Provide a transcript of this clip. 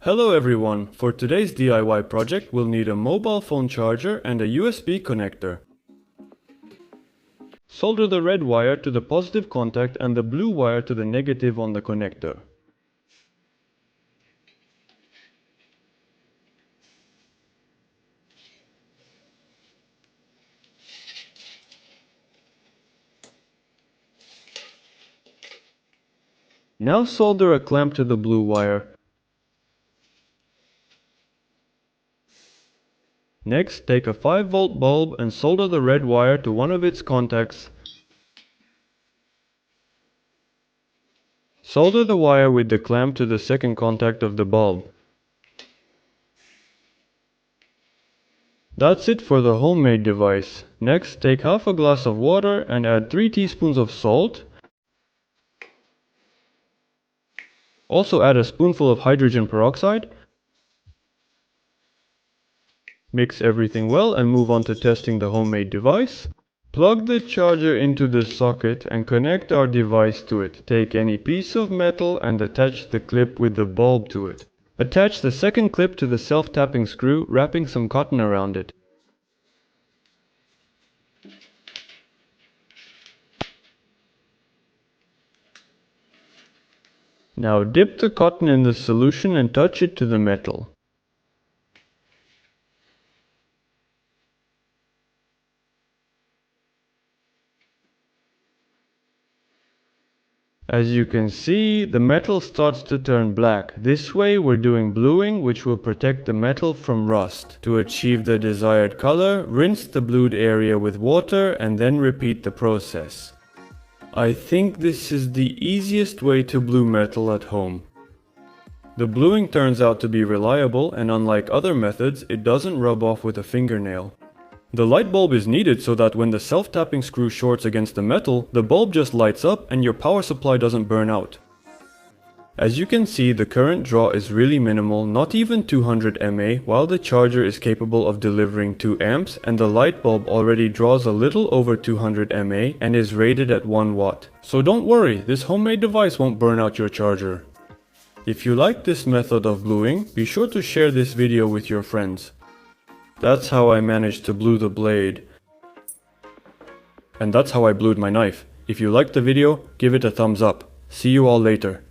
Hello everyone, for today's DIY project we'll need a mobile phone charger and a USB connector. Solder the red wire to the positive contact and the blue wire to the negative on the connector. Now solder a clamp to the blue wire. Next, take a 5-volt bulb and solder the red wire to one of its contacts. Solder the wire with the clamp to the second contact of the bulb. That's it for the homemade device. Next, take half a glass of water and add 3 teaspoons of salt. Also add a spoonful of hydrogen peroxide. Mix everything well and move on to testing the homemade device. Plug the charger into the socket and connect our device to it. Take any piece of metal and attach the clip with the bulb to it. Attach the second clip to the self-tapping screw, wrapping some cotton around it. Now dip the cotton in the solution and touch it to the metal. As you can see, the metal starts to turn black. This way we're doing bluing, which will protect the metal from rust. To achieve the desired color, rinse the blued area with water and then repeat the process. I think this is the easiest way to blue metal at home. The bluing turns out to be reliable, and unlike other methods, it doesn't rub off with a fingernail. The light bulb is needed so that when the self-tapping screw shorts against the metal, the bulb just lights up and your power supply doesn't burn out. As you can see, the current draw is really minimal, not even 200 mA, while the charger is capable of delivering 2 amps and the light bulb already draws a little over 200 mA and is rated at 1 watt. So don't worry, this homemade device won't burn out your charger. If you like this method of bluing, be sure to share this video with your friends. That's how I managed to blue the blade. And that's how I blued my knife. If you liked the video, give it a thumbs up. See you all later.